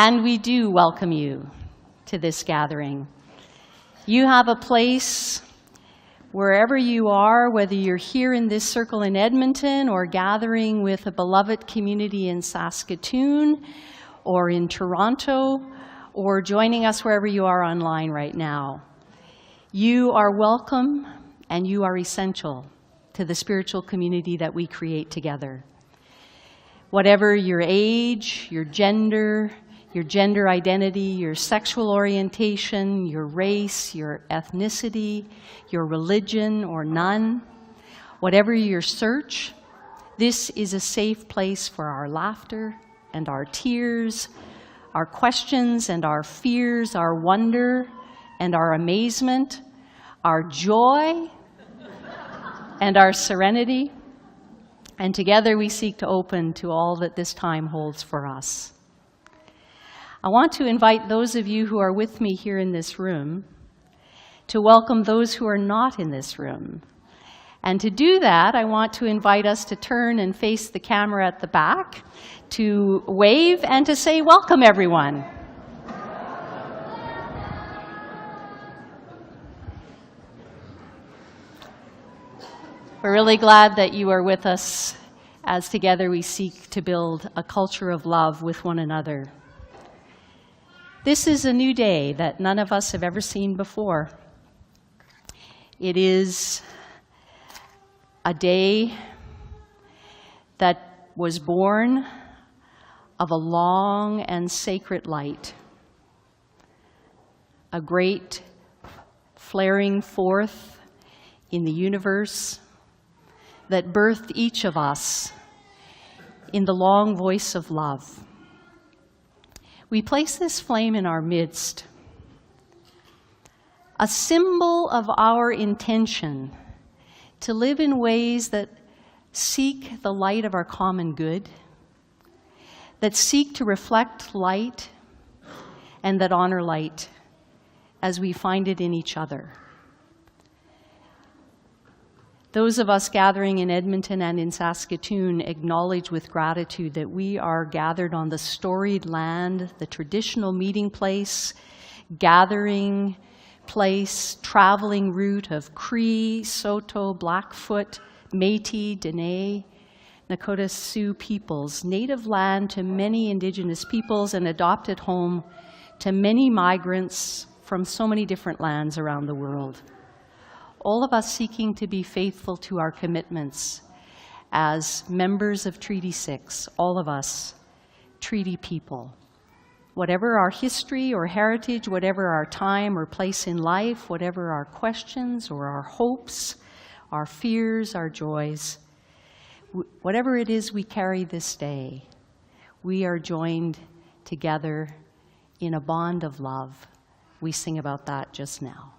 And we do welcome you to this gathering. You have a place wherever you are, whether you're here in this circle in Edmonton or gathering with a beloved community in Saskatoon or in Toronto or joining us wherever you are online right now. You are welcome and you are essential to the spiritual community that we create together. Whatever your age, your gender identity, your sexual orientation, your race, your ethnicity, your religion or none, whatever your search, this is a safe place for our laughter and our tears, our questions and our fears, our wonder and our amazement, our joy and our serenity. And together we seek to open to all that this time holds for us. I want to invite those of you who are with me here in this room to welcome those who are not in this room. And to do that, I want to invite us to turn and face the camera at the back, to wave and to say, welcome everyone. We're really glad that you are with us as together we seek to build a culture of love with one another. This is a new day that none of us have ever seen before. It is a day that was born of a long and sacred light, a great flaring forth in the universe that birthed each of us in the long voice of love. We place this flame in our midst, a symbol of our intention to live in ways that seek the light of our common good, that seek to reflect light, and that honor light as we find it in each other. Those of us gathering in Edmonton and in Saskatoon acknowledge with gratitude that we are gathered on the storied land, the traditional meeting place, gathering place, traveling route of Cree, Saulteaux, Blackfoot, Métis, Dene, Nakota Sioux peoples, native land to many Indigenous peoples and adopted home to many migrants from so many different lands around the world. All of us seeking to be faithful to our commitments as members of Treaty 6, all of us treaty people. Whatever our history or heritage, whatever our time or place in life, whatever our questions or our hopes, our fears, our joys, whatever it is we carry this day, we are joined together in a bond of love. We sing about that just now.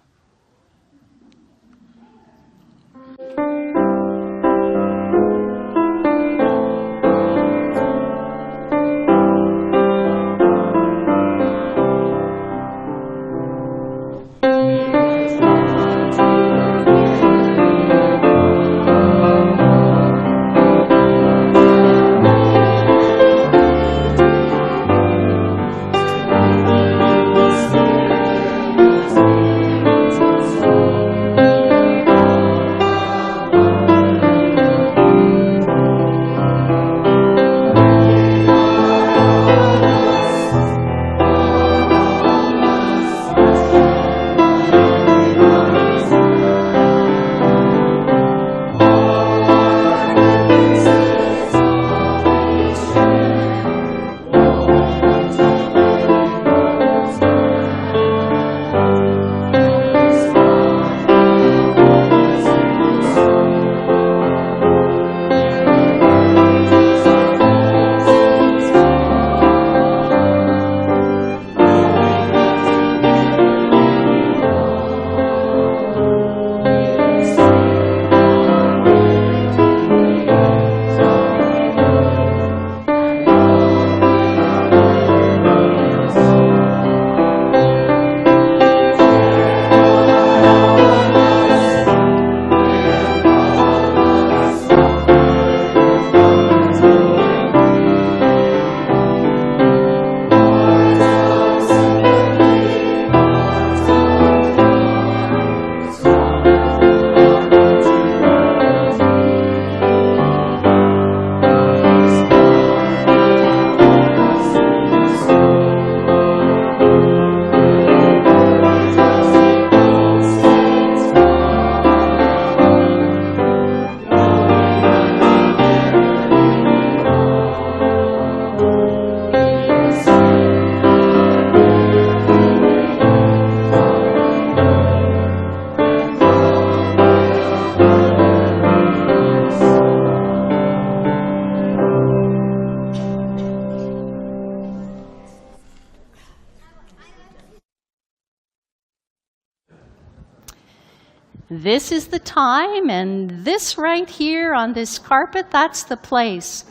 This is the time, and this right here on this carpet, that's the place.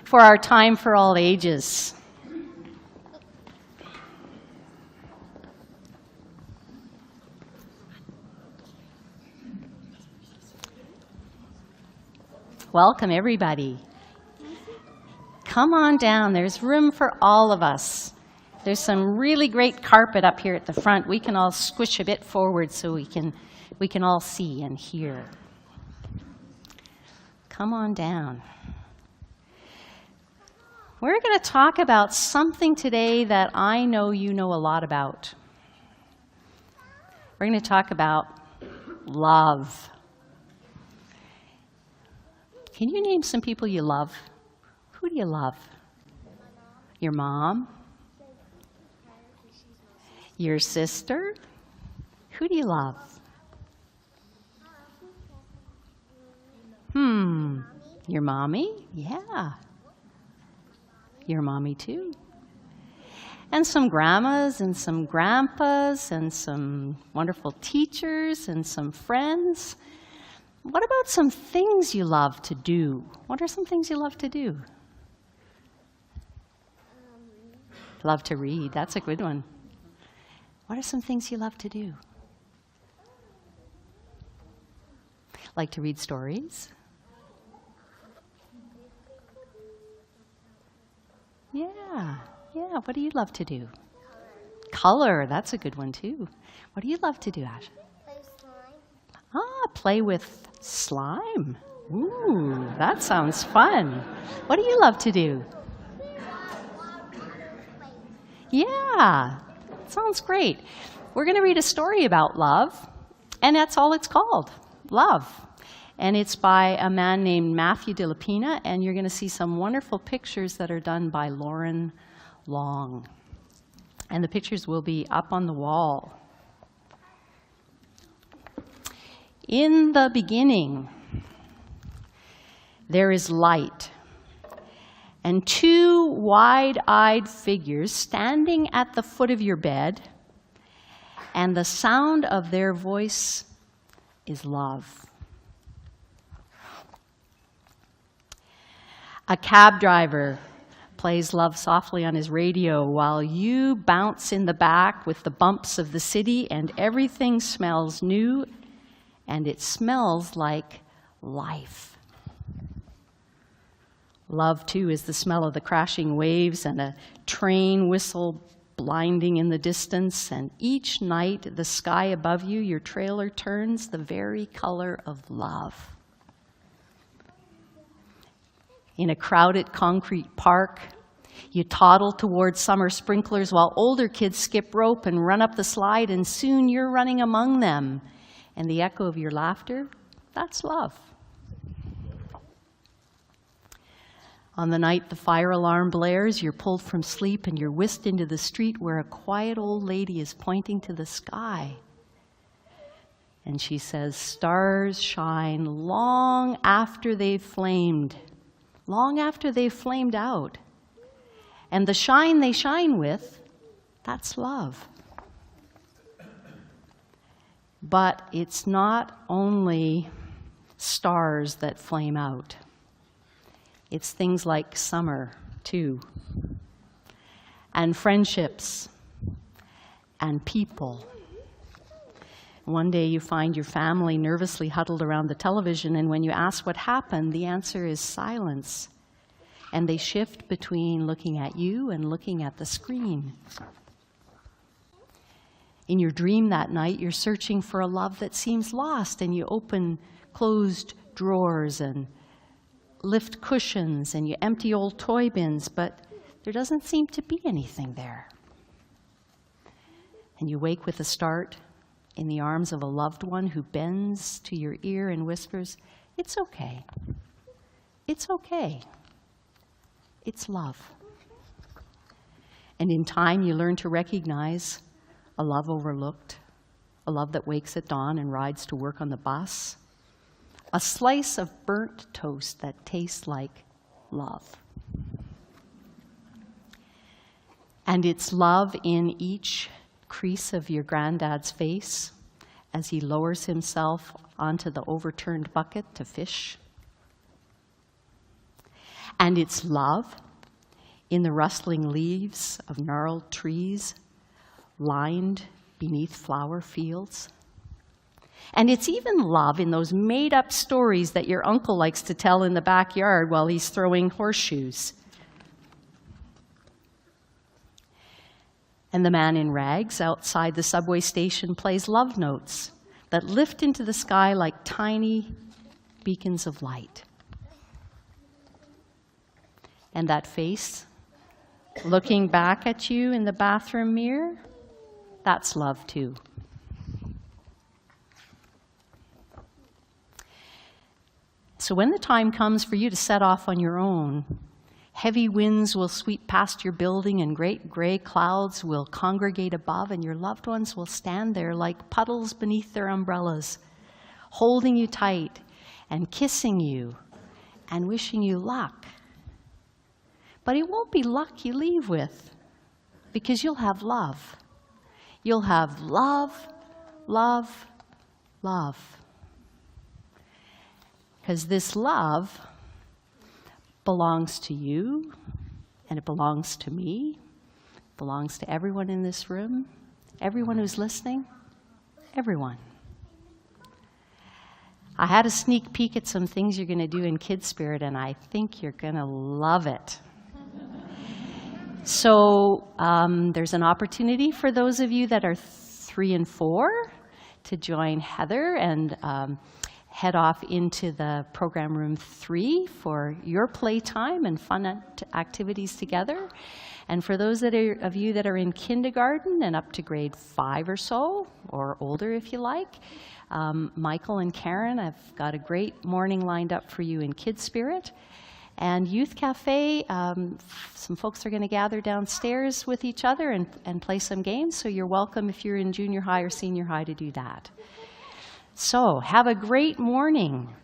For our time for all ages. Welcome, everybody. Come on down. There's room for all of us. There's some really great carpet up here at the front. We can all squish a bit forward so we can all see and hear. Come on down. We're going to talk about something today that I know you know a lot about. We're going to talk about love. Can you name some people you love? Who do you love? Your mom? Your sister? Who do you love? Your mommy? Yeah. Your mommy too. And some grandmas and some grandpas and some wonderful teachers and some friends. What about some things you love to do? What are some things you love to do? Love to read. That's a good one. What are some things you love to do? Like to read stories? Yeah. What do you love to do? Color. That's a good one too. What do you love to do, Ash? Play with slime. Play with slime. Ooh, that sounds fun. What do you love to do? Yeah, sounds great. We're going to read a story about love, and that's all it's called, love. And it's by a man named Matthew de la Pena, and you're going to see some wonderful pictures that are done by Lauren Long. And the pictures will be up on the wall. In the beginning, there is light, and two wide-eyed figures standing at the foot of your bed, and the sound of their voice is love. A cab driver plays love softly on his radio while you bounce in the back with the bumps of the city, and everything smells new, and it smells like life. Love, too, is the smell of the crashing waves and a train whistle blinding in the distance, and each night the sky above you, your trailer, turns the very color of love. In a crowded concrete park, you toddle towards summer sprinklers while older kids skip rope and run up the slide, and soon you're running among them. And the echo of your laughter, that's love. On the night the fire alarm blares, you're pulled from sleep and you're whisked into the street where a quiet old lady is pointing to the sky. And she says, stars shine long after they've flamed out. And the shine they shine with, that's love. But it's not only stars that flame out. It's things like summer, too, and friendships, and people. One day you find your family nervously huddled around the television, and when you ask what happened, the answer is silence. And they shift between looking at you and looking at the screen. In your dream that night, you're searching for a love that seems lost, and you open closed drawers and lift cushions, and you empty old toy bins, but there doesn't seem to be anything there. And you wake with a start in the arms of a loved one who bends to your ear and whispers, "It's okay. It's okay. It's love." And in time, you learn to recognize a love overlooked, a love that wakes at dawn and rides to work on the bus, a slice of burnt toast that tastes like love. And it's love in each crease of your granddad's face as he lowers himself onto the overturned bucket to fish. And it's love in the rustling leaves of gnarled trees lined beneath flower fields. And it's even love in those made-up stories that your uncle likes to tell in the backyard while he's throwing horseshoes. And the man in rags outside the subway station plays love notes that lift into the sky like tiny beacons of light. And that face looking back at you in the bathroom mirror, that's love too. So when the time comes for you to set off on your own, heavy winds will sweep past your building and great gray clouds will congregate above, and your loved ones will stand there like puddles beneath their umbrellas, holding you tight and kissing you and wishing you luck. But it won't be luck you leave with, because you'll have love. You'll have love, love, love. Because this love belongs to you, and it belongs to me, it belongs to everyone in this room, everyone who's listening, everyone. I had a sneak peek at some things you're going to do in Kid Spirit, and I think you're going to love it. So there's an opportunity for those of you that are 3 and 4 to join Heather and head off into the program room 3 for your playtime and fun activities together. And for those of you that are in kindergarten and up to grade 5 or so, or older if you like, Michael and Karen, I've got a great morning lined up for you in Kid Spirit. And Youth Cafe, some folks are going to gather downstairs with each other and play some games, so you're welcome if you're in junior high or senior high to do that. So, have a great morning.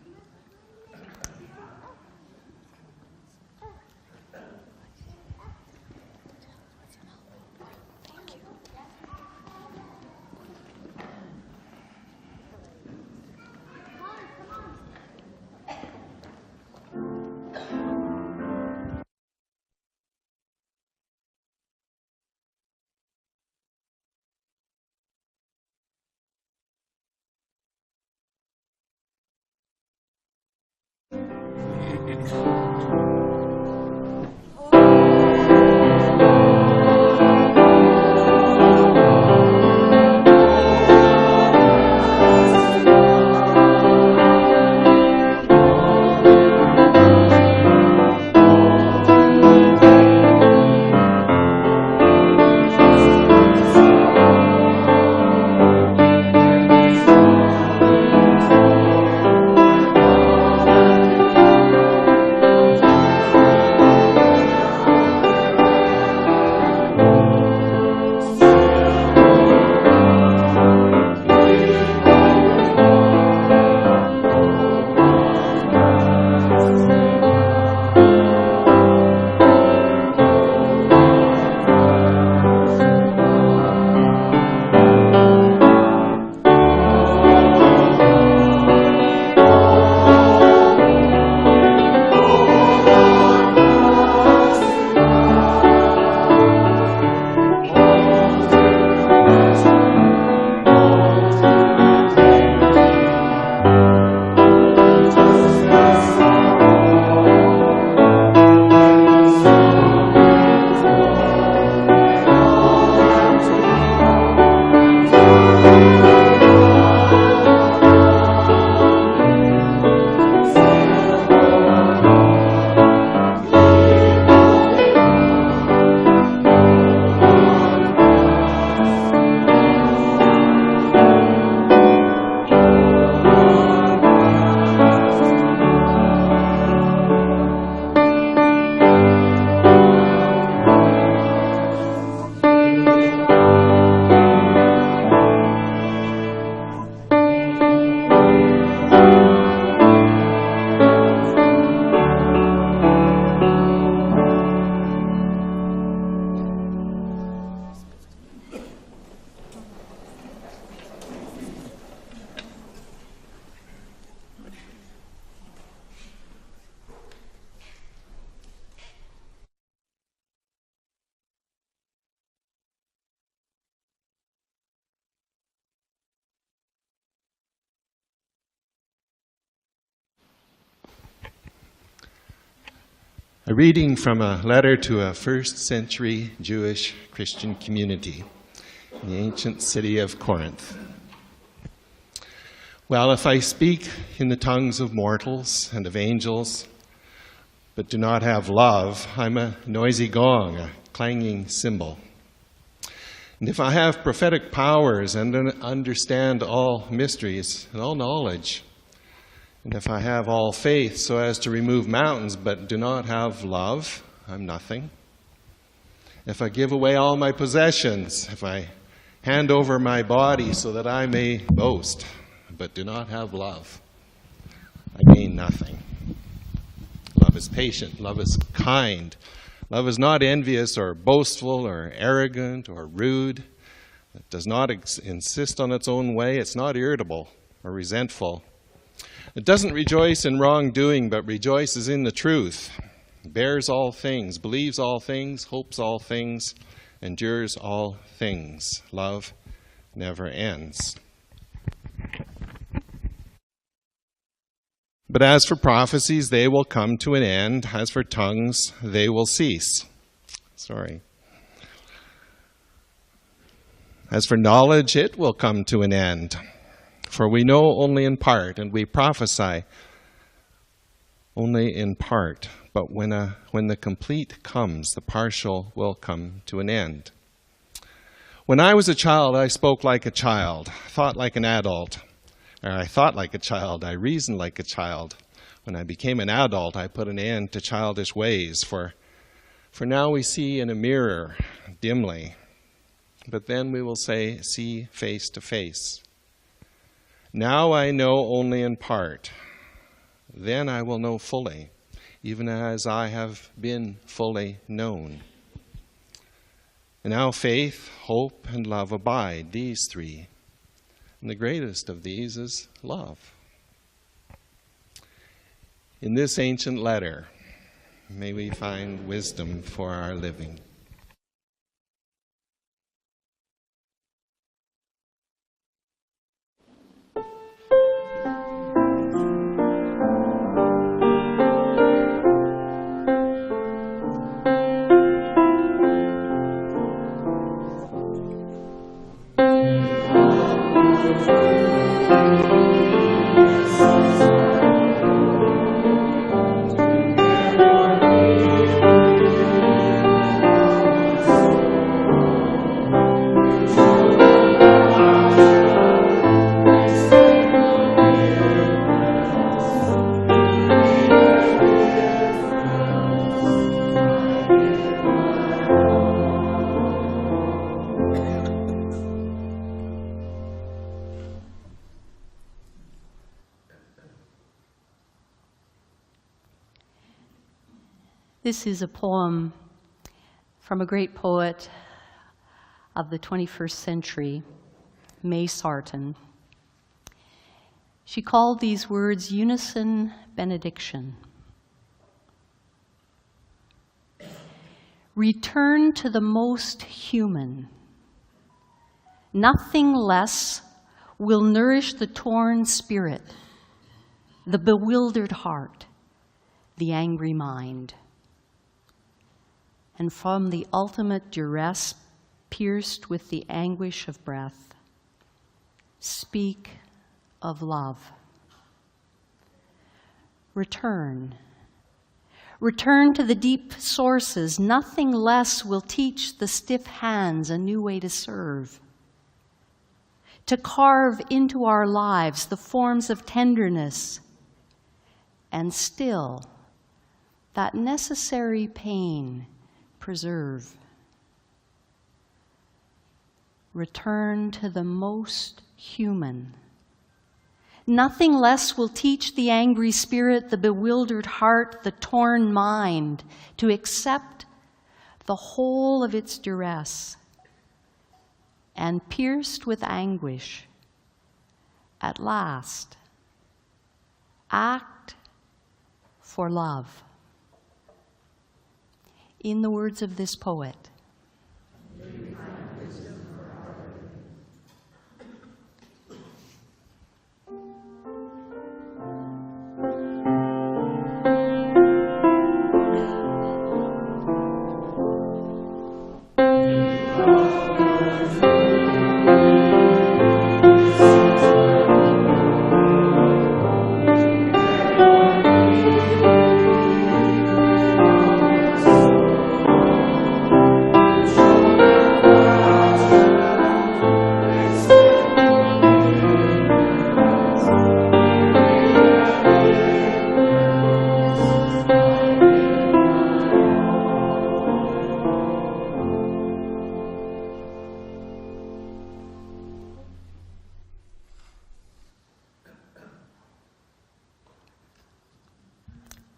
A reading from a letter to a first-century Jewish Christian community in the ancient city of Corinth. Well, if I speak in the tongues of mortals and of angels, but do not have love, I'm a noisy gong, a clanging cymbal. And if I have prophetic powers and understand all mysteries and all knowledge, and if I have all faith so as to remove mountains but do not have love, I'm nothing. If I give away all my possessions, if I hand over my body so that I may boast but do not have love, I gain nothing. Love is patient, love is kind, love is not envious or boastful or arrogant or rude. It does not insist on its own way. It's not irritable or resentful. It doesn't rejoice in wrongdoing, but rejoices in the truth. Bears all things, believes all things, hopes all things, endures all things. Love never ends. But as for prophecies, they will come to an end. As for tongues, they will cease. As for knowledge, it will come to an end. For we know only in part, and we prophesy only in part. But when the complete comes, the partial will come to an end. When I was a child, I spoke like a child, thought like an adult. I thought like a child, I reasoned like a child. When I became an adult, I put an end to childish ways. For now we see in a mirror, dimly. But then we will see face to face. Now I know only in part. Then I will know fully, even as I have been fully known. And now faith, hope, and love abide, these three. And the greatest of these is love. In this ancient letter, may we find wisdom for our living. This is a poem from a great poet of the 21st century, May Sarton. She called these words unison benediction. Return to the most human. Nothing less will nourish the torn spirit, the bewildered heart, the angry mind. And from the ultimate duress, pierced with the anguish of breath, speak of love. Return. Return to the deep sources. Nothing less will teach the stiff hands a new way to serve. To carve into our lives the forms of tenderness, and still that necessary pain preserve. Return to the most human. Nothing less will teach the angry spirit, the bewildered heart, the torn mind to accept the whole of its duress, and pierced with anguish, at last, act for love. In the words of this poet,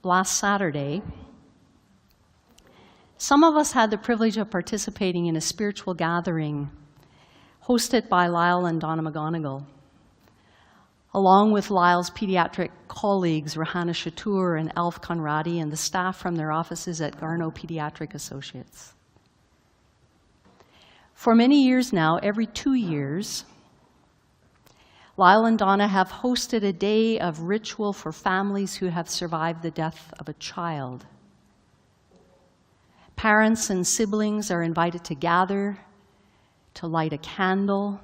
last Saturday, some of us had the privilege of participating in a spiritual gathering hosted by Lyle and Donna McGonigal, along with Lyle's pediatric colleagues, Rahana Shatur and Elf Conradi, and the staff from their offices at Garneau Pediatric Associates. For many years now, every 2 years, Lyle and Donna have hosted a day of ritual for families who have survived the death of a child. Parents and siblings are invited to gather, to light a candle,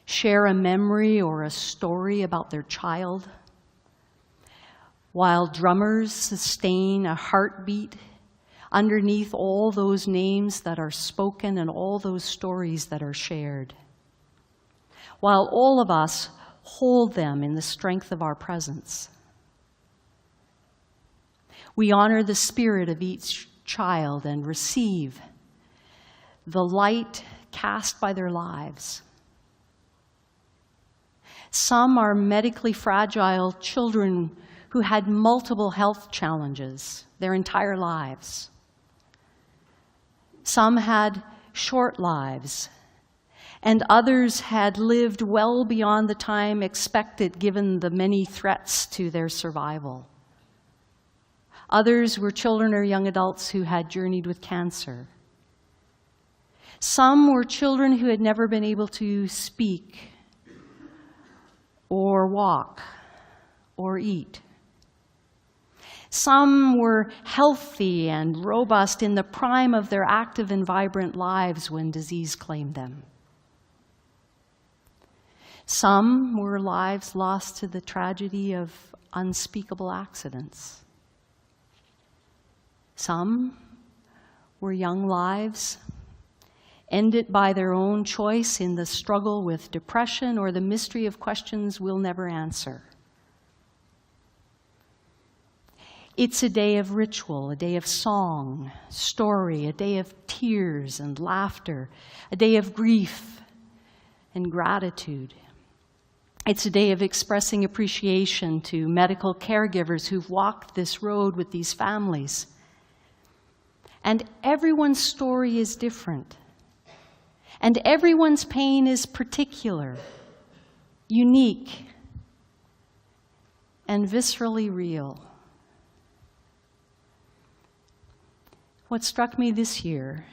share a memory or a story about their child, while drummers sustain a heartbeat underneath all those names that are spoken and all those stories that are shared, while all of us hold them in the strength of our presence. We honor the spirit of each child and receive the light cast by their lives. Some are medically fragile children who had multiple health challenges their entire lives. Some had short lives, and others had lived well beyond the time expected given the many threats to their survival. Others were children or young adults who had journeyed with cancer. Some were children who had never been able to speak or walk or eat. Some were healthy and robust in the prime of their active and vibrant lives when disease claimed them. Some were lives lost to the tragedy of unspeakable accidents. Some were young lives ended by their own choice in the struggle with depression or the mystery of questions we'll never answer. It's a day of ritual, a day of song, story, a day of tears and laughter, a day of grief and gratitude. It's a day of expressing appreciation to medical caregivers who've walked this road with these families. And everyone's story is different. And everyone's pain is particular, unique, and viscerally real. What struck me this year,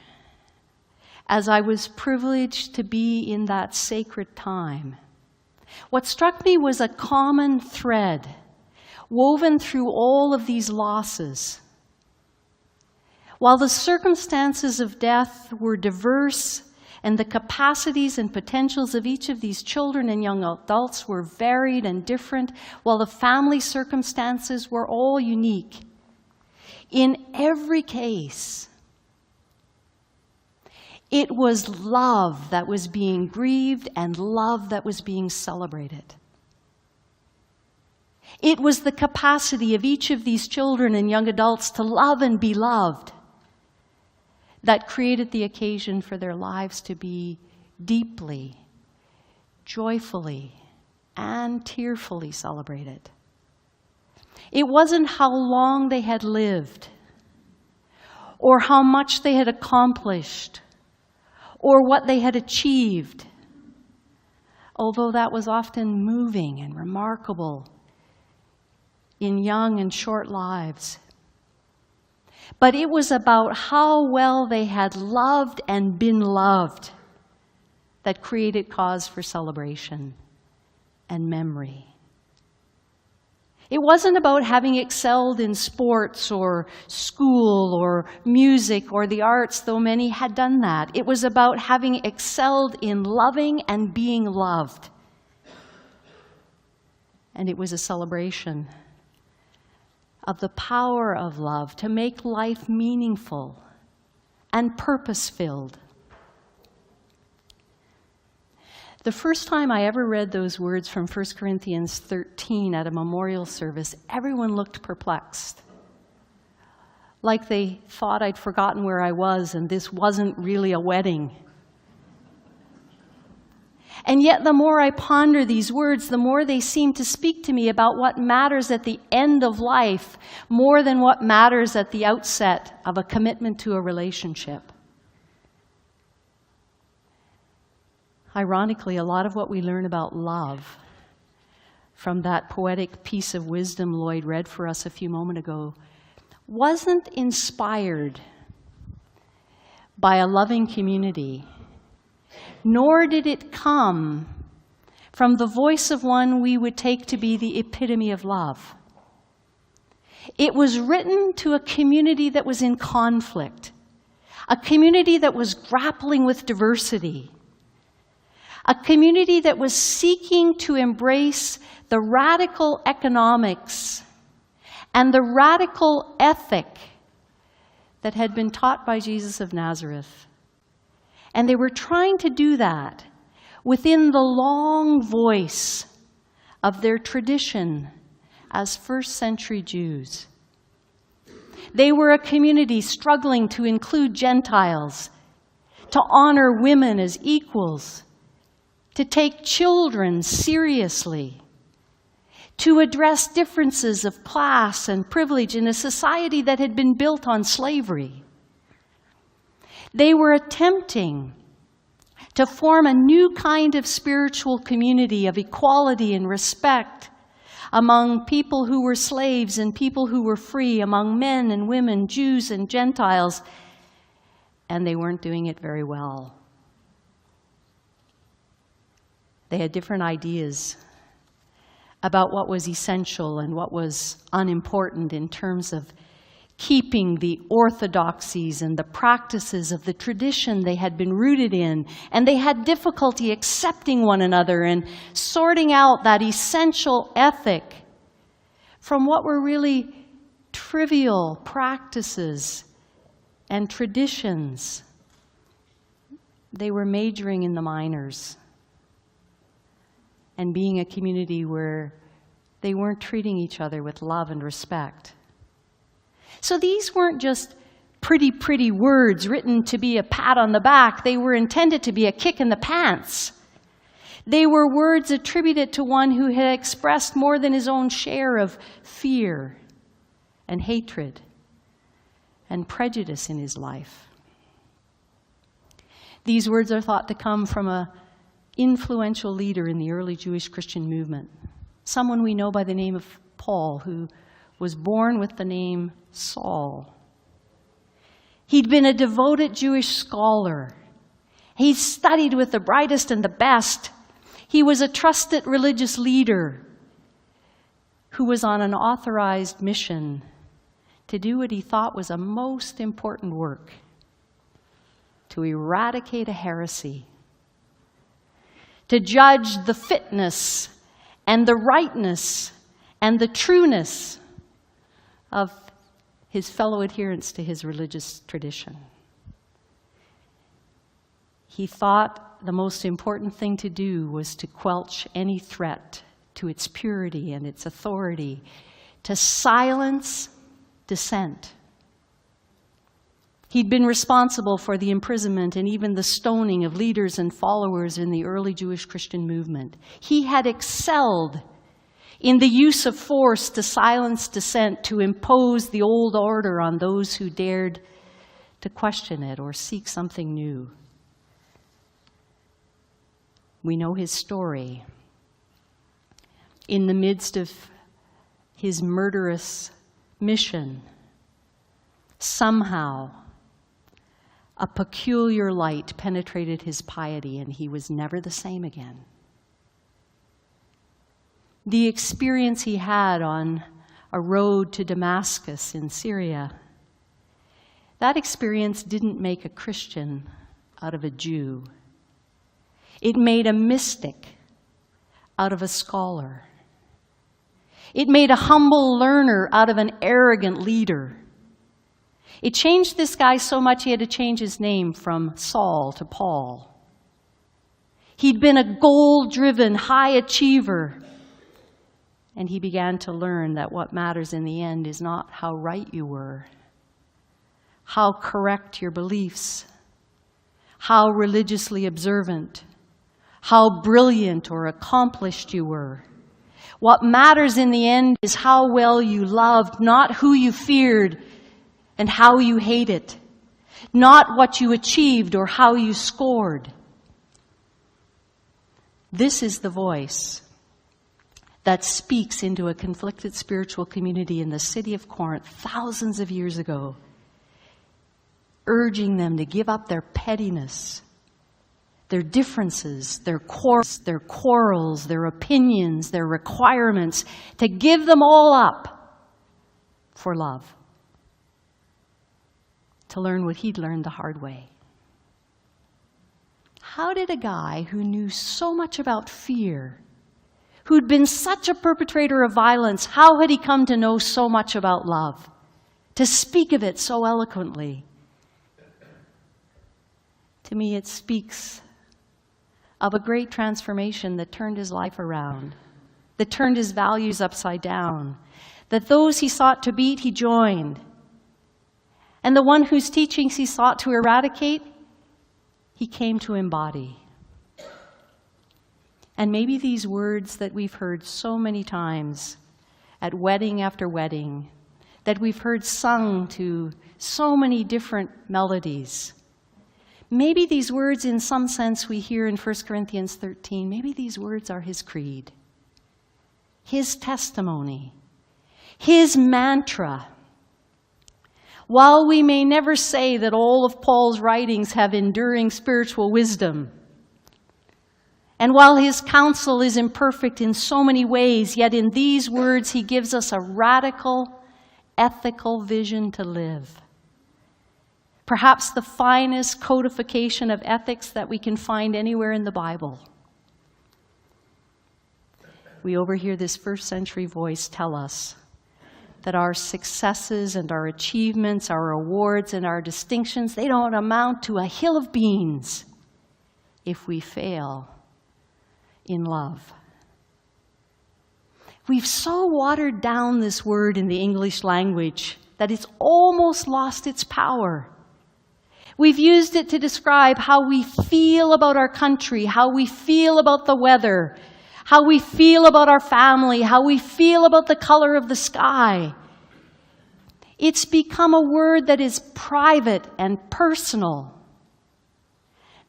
as I was privileged to be in that sacred time, what struck me was a common thread woven through all of these losses. While the circumstances of death were diverse and the capacities and potentials of each of these children and young adults were varied and different, while the family circumstances were all unique, in every case, it was love that was being grieved and love that was being celebrated. It was the capacity of each of these children and young adults to love and be loved that created the occasion for their lives to be deeply, joyfully, and tearfully celebrated. It wasn't how long they had lived, or how much they had accomplished, or what they had achieved, although that was often moving and remarkable in young and short lives. But it was about how well they had loved and been loved that created cause for celebration and memory. It wasn't about having excelled in sports or school or music or the arts, though many had done that. It was about having excelled in loving and being loved. And it was a celebration of the power of love to make life meaningful and purpose-filled. The first time I ever read those words from 1 Corinthians 13 at a memorial service, everyone looked perplexed. Like they thought I'd forgotten where I was and this wasn't really a wedding. And yet the more I ponder these words, the more they seem to speak to me about what matters at the end of life more than what matters at the outset of a commitment to a relationship. Ironically, a lot of what we learn about love from that poetic piece of wisdom Lloyd read for us a few moments ago wasn't inspired by a loving community, nor did it come from the voice of one we would take to be the epitome of love. It was written to a community that was in conflict, a community that was grappling with diversity, a community that was seeking to embrace the radical economics and the radical ethic that had been taught by Jesus of Nazareth. And they were trying to do that within the long voice of their tradition as first-century Jews. They were a community struggling to include Gentiles, to honor women as equals, to take children seriously, to address differences of class and privilege in a society that had been built on slavery. They were attempting to form a new kind of spiritual community of equality and respect among people who were slaves and people who were free, among men and women, Jews and Gentiles, and they weren't doing it very well. They had different ideas about what was essential and what was unimportant in terms of keeping the orthodoxies and the practices of the tradition they had been rooted in. And they had difficulty accepting one another and sorting out that essential ethic from what were really trivial practices and traditions. They were majoring in the minors and being a community where they weren't treating each other with love and respect. So these weren't just pretty words written to be a pat on the back. They were intended to be a kick in the pants. They were words attributed to one who had expressed more than his own share of fear and hatred and prejudice in his life. These words are thought to come from an influential leader in the early Jewish Christian movement, someone we know by the name of Paul, who was born with the name Saul. He'd been a devoted Jewish scholar. He studied with the brightest and the best. He was a trusted religious leader who was on an authorized mission to do what he thought was a most important work: to eradicate a heresy, to judge the fitness and the rightness and the trueness of his fellow adherents to his religious tradition. He thought the most important thing to do was to quench any threat to its purity and its authority, to silence dissent. He'd been responsible for the imprisonment and even the stoning of leaders and followers in the early Jewish Christian movement. He had excelled in the use of force to silence dissent, to impose the old order on those who dared to question it or seek something new. We know his story. In the midst of his murderous mission, somehow a peculiar light penetrated his piety, and he was never the same again. The experience he had on a road to Damascus in Syria, that experience didn't make a Christian out of a Jew. It made a mystic out of a scholar. It made a humble learner out of an arrogant leader. It changed this guy so much he had to change his name from Saul to Paul. He'd been a goal-driven high achiever, and he began to learn that what matters in the end is not how right you were, how correct your beliefs, how religiously observant, how brilliant or accomplished you were. What matters in the end is how well you loved, not who you feared and how you hated, not what you achieved or how you scored. This is the voice that speaks into a conflicted spiritual community in the city of Corinth thousands of years ago, urging them to give up their pettiness, their differences, their quarrels, their opinions, their requirements, to give them all up for love, to learn what he'd learned the hard way. How did a guy who knew so much about fear, who'd been such a perpetrator of violence, how had he come to know so much about love, to speak of it so eloquently? To me, it speaks of a great transformation that turned his life around, that turned his values upside down, that those he sought to beat, he joined, and the one whose teachings he sought to eradicate, he came to embody. And maybe these words that we've heard so many times at wedding after wedding, that we've heard sung to so many different melodies. Maybe these words, in some sense, we hear in 1 Corinthians 13, maybe these words are his creed, his testimony, his mantra. While we may never say that all of Paul's writings have enduring spiritual wisdom, and while his counsel is imperfect in so many ways, yet in these words he gives us a radical, ethical vision to live. Perhaps the finest codification of ethics that we can find anywhere in the Bible. We overhear this first century voice tell us that our successes and our achievements, our awards and our distinctions, they don't amount to a hill of beans if we fail in love. We've so watered down this word in the English language that it's almost lost its power. We've used it to describe how we feel about our country, how we feel about the weather, how we feel about our family, how we feel about the color of the sky. It's become a word that is private and personal.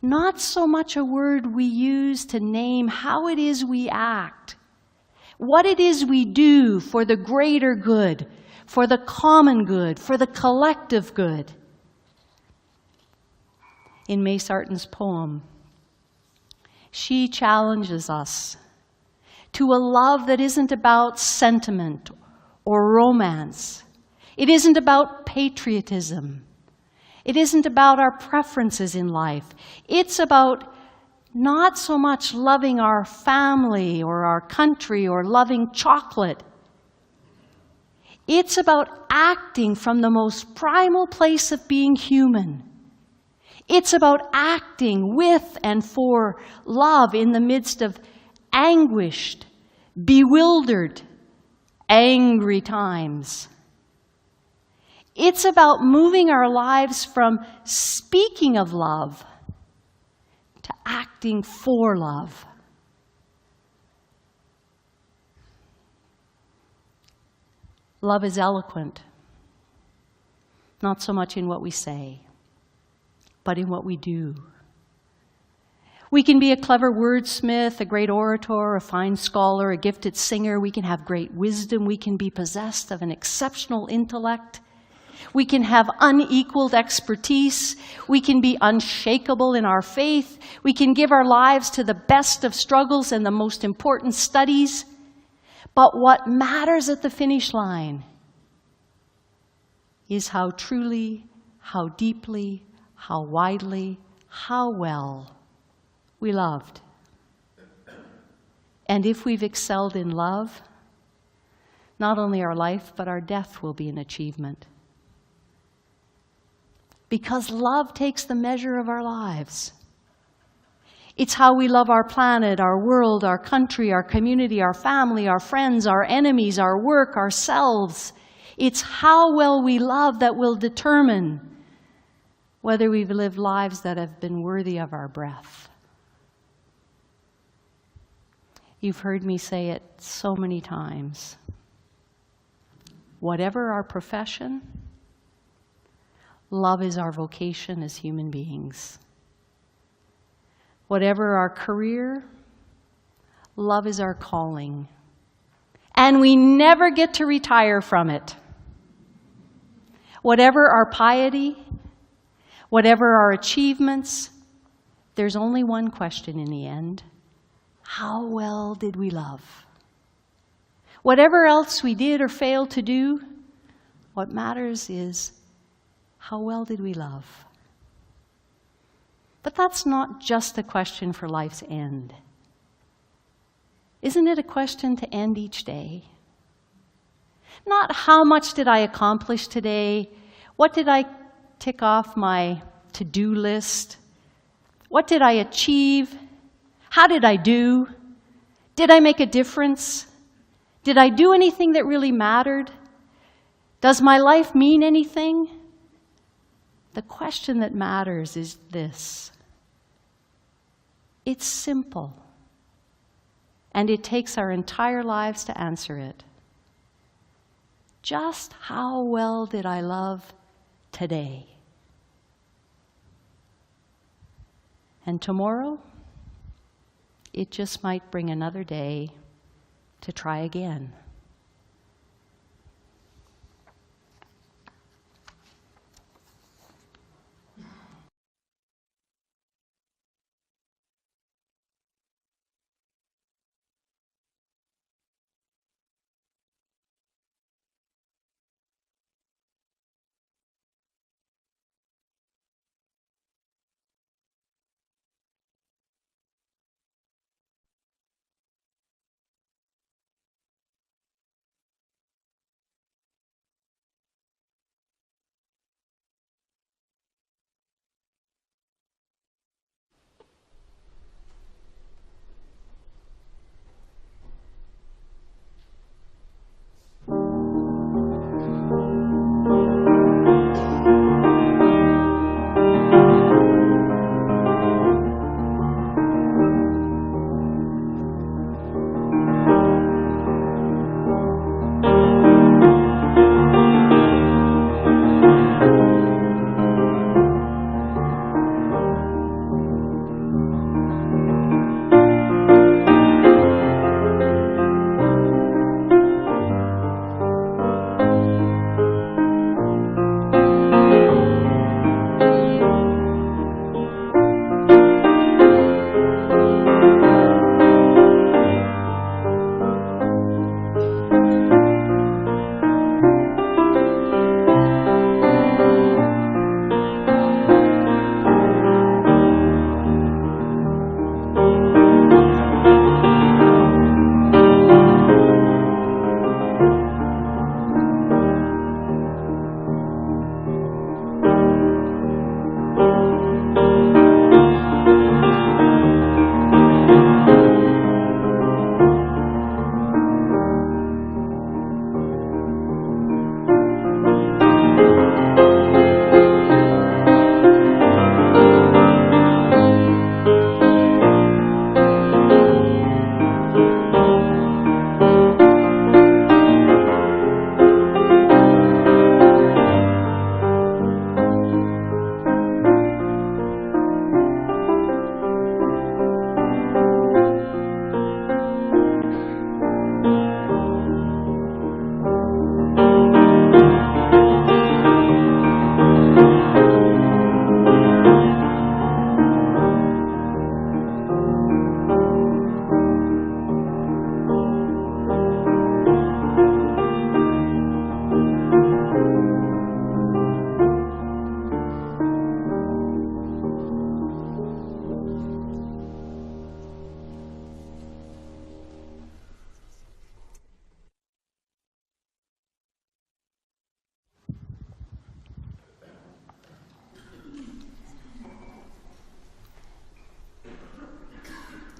Not so much a word we use to name how it is we act, what it is we do for the greater good, for the common good, for the collective good. In May Sarton's poem, she challenges us to a love that isn't about sentiment or romance. It isn't about patriotism. It isn't about our preferences in life. It's about not so much loving our family or our country or loving chocolate. It's about acting from the most primal place of being human. It's about acting with and for love in the midst of anguished, bewildered, angry times. It's about moving our lives from speaking of love to acting for love. Love is eloquent, not so much in what we say, but in what we do. We can be a clever wordsmith, a great orator, a fine scholar, a gifted singer. We can have great wisdom. We can be possessed of an exceptional intellect. We can have unequaled expertise. We can be unshakable in our faith. We can give our lives to the best of struggles and the most important studies. But what matters at the finish line is how truly, how deeply, how widely, how well we loved. And if we've excelled in love, not only our life, but our death will be an achievement. Because love takes the measure of our lives. It's how we love our planet, our world, our country, our community, our family, our friends, our enemies, our work, ourselves. It's how well we love that will determine whether we've lived lives that have been worthy of our breath. You've heard me say it so many times. Whatever our profession, love is our vocation as human beings. Whatever our career, love is our calling. And we never get to retire from it. Whatever our piety, whatever our achievements, there's only one question in the end. How well did we love? Whatever else we did or failed to do, what matters is how well did we love? But that's not just a question for life's end. Isn't it a question to end each day? Not how much did I accomplish today? What did I tick off my to-do list? What did I achieve? How did I do? Did I make a difference? Did I do anything that really mattered? Does my life mean anything? The question that matters is this. It's simple. and it takes our entire lives to answer it. Just how well did I love today? And tomorrow, it just might bring another day to try again.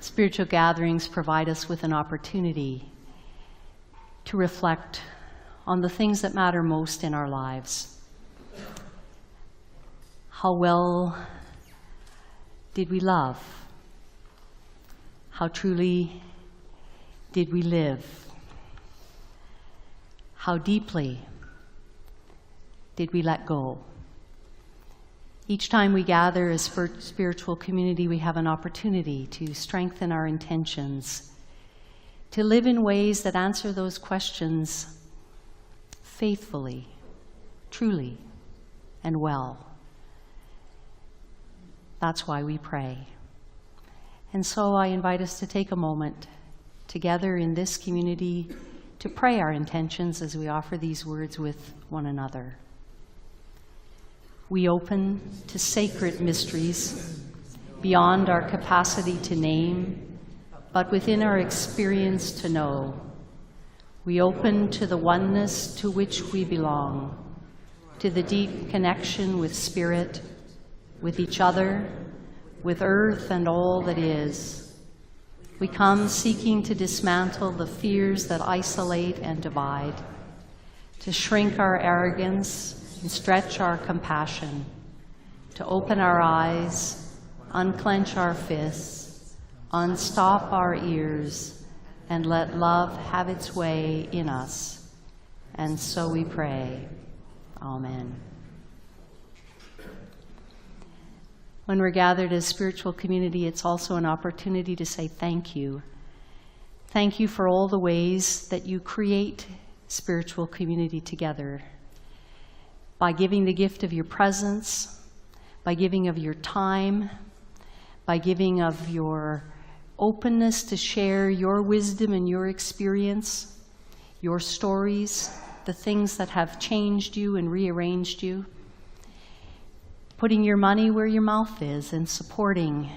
Spiritual gatherings provide us with an opportunity to reflect on the things that matter most in our lives. How well did we love? How truly did we live? How deeply did we let go? Each time we gather as spiritual community, we have an opportunity to strengthen our intentions, to live in ways that answer those questions faithfully, truly, and well. That's why we pray. And so I invite us to take a moment together in this community to pray our intentions as we offer these words with one another. We open to sacred mysteries beyond our capacity to name, but within our experience to know. We open to the oneness to which we belong, to the deep connection with Spirit, with each other, with earth and all that is. We come seeking to dismantle the fears that isolate and divide, to shrink our arrogance and stretch our compassion, to open our eyes, unclench our fists, unstop our ears, and let love have its way in us. And so we pray. Amen. When we're gathered as spiritual community, it's also an opportunity to say thank you. Thank you for all the ways that you create spiritual community together. By giving the gift of your presence, by giving of your time, by giving of your openness to share your wisdom and your experience, your stories, the things that have changed you and rearranged you. Putting your money where your mouth is and supporting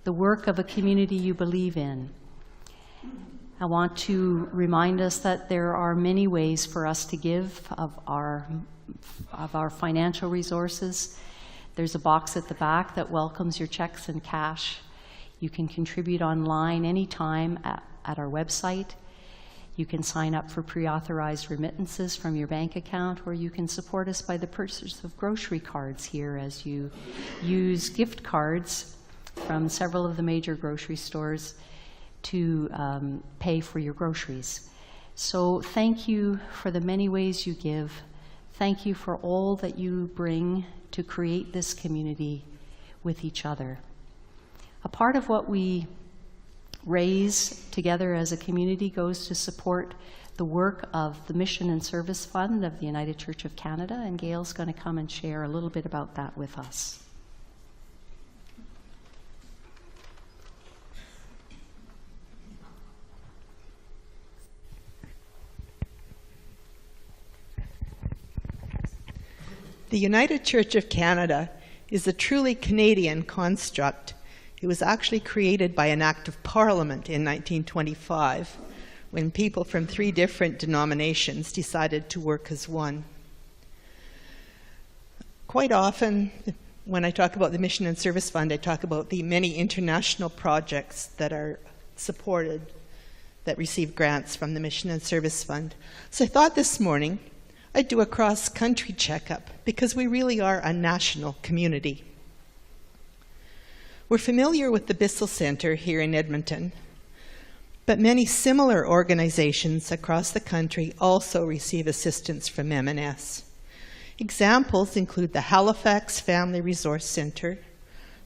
the work of a community you believe in. I want to remind us that there are many ways for us to give of our financial resources. There's a box at the back that welcomes your checks and cash. You can contribute online anytime at our website. You can sign up for pre-authorized remittances from your bank account, or you can support us by the purchase of grocery cards here as you use gift cards from several of the major grocery stores to pay for your groceries. So thank you for the many ways you give. Thank you for all that you bring to create this community with each other. A part of what we raise together as a community goes to support the work of the Mission and Service Fund of the United Church of Canada, and Gail's going to come and share a little bit about that with us. The United Church of Canada is a truly Canadian construct. It was actually created by an Act of Parliament in 1925 when people from 3 different denominations decided to work as one. Quite often, when I talk about the Mission and Service Fund, I talk about the many international projects that are supported, that receive grants from the Mission and Service Fund. So I thought this morning I'd do a cross-country checkup because we really are a national community. We're familiar with the Bissell Centre here in Edmonton, but many similar organizations across the country also receive assistance from M&S. Examples include the Halifax Family Resource Centre,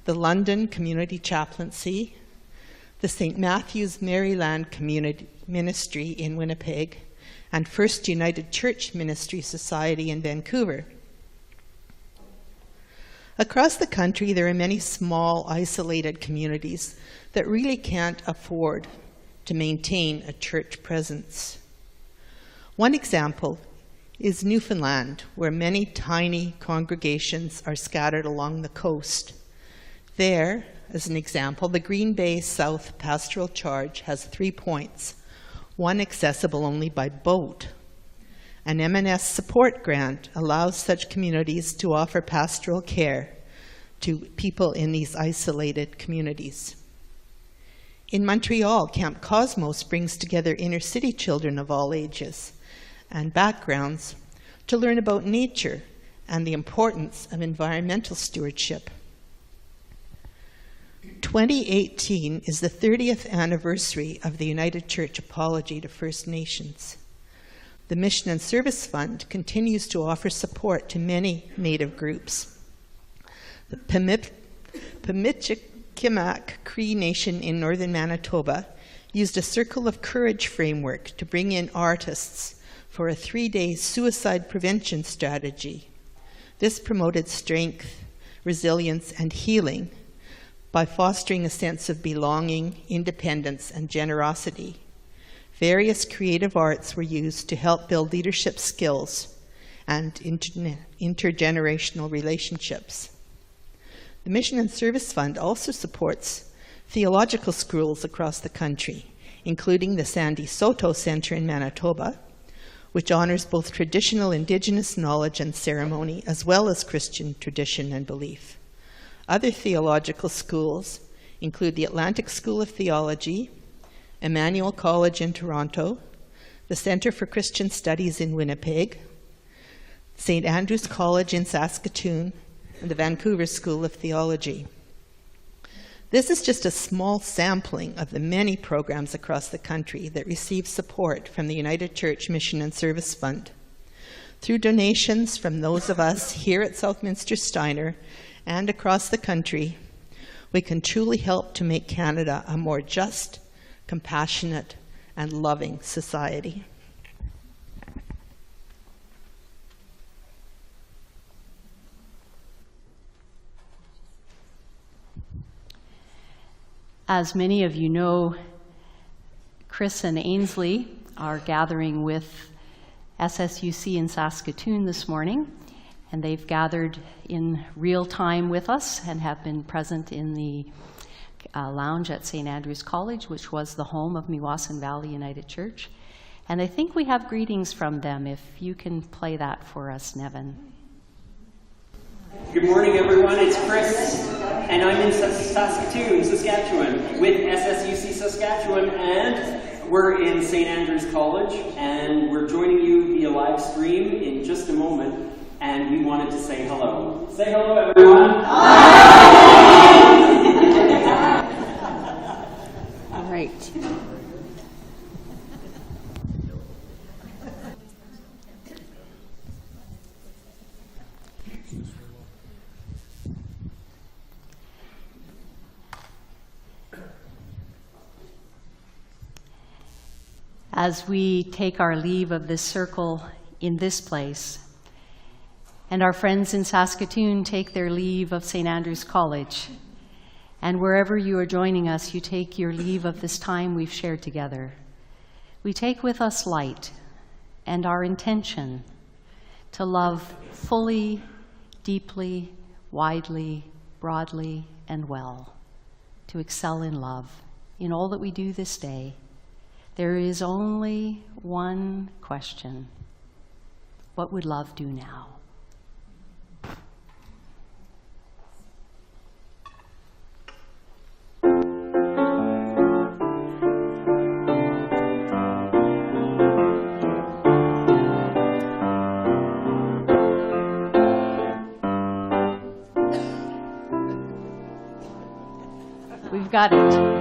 the London Community Chaplaincy, the St. Matthew's Maryland Community Ministry in Winnipeg, and First United Church Ministry Society in Vancouver. Across the country, there are many small, isolated communities that really can't afford to maintain a church presence. One example is Newfoundland, where many tiny congregations are scattered along the coast. There, as an example, the Green Bay South Pastoral Charge has 3 points, one accessible only by boat. An M&S support grant allows such communities to offer pastoral care to people in these isolated communities. In Montreal, Camp Cosmos brings together inner-city children of all ages and backgrounds to learn about nature and the importance of environmental stewardship. 2018 is the 30th anniversary of the United Church Apology to First Nations. The Mission and Service Fund continues to offer support to many Native groups. The Pimichikimak Cree Nation in northern Manitoba used a Circle of Courage framework to bring in artists for a 3-day suicide prevention strategy. This promoted strength, resilience, and healing by fostering a sense of belonging, independence, and generosity. Various creative arts were used to help build leadership skills and intergenerational relationships. The Mission and Service Fund also supports theological schools across the country, including the Sandy Soto Centre in Manitoba, which honors both traditional Indigenous knowledge and ceremony, as well as Christian tradition and belief. Other theological schools include the Atlantic School of Theology, Emmanuel College in Toronto, the Centre for Christian Studies in Winnipeg, St. Andrew's College in Saskatoon, and the Vancouver School of Theology. This is just a small sampling of the many programs across the country that receive support from the United Church Mission and Service Fund. Through donations from those of us here at Southminster Steiner and across the country, we can truly help to make Canada a more just, compassionate, and loving society. As many of you know, Chris and Ainsley are gathering with SSUC in Saskatoon this morning, and they've gathered in real time with us and have been present in the lounge at St. Andrew's College, which was the home of Meewasin Valley United Church. And I think we have greetings from them, if you can play that for us, Nevin. Good morning, everyone. It's Chris, and I'm in Saskatoon, Saskatchewan, with SSUC Saskatchewan, and we're in St. Andrew's College, and we're joining you via live stream in just a moment, and we wanted to say hello. Say hello, everyone. All right. As we take our leave of this circle in this place, and our friends in Saskatoon take their leave of St. Andrew's College, and wherever you are joining us, you take your leave of this time we've shared together. We take with us light and our intention to love fully, deeply, widely, broadly, and well, to excel in love in all that we do this day. There is only one question. What would love do now? We've got it.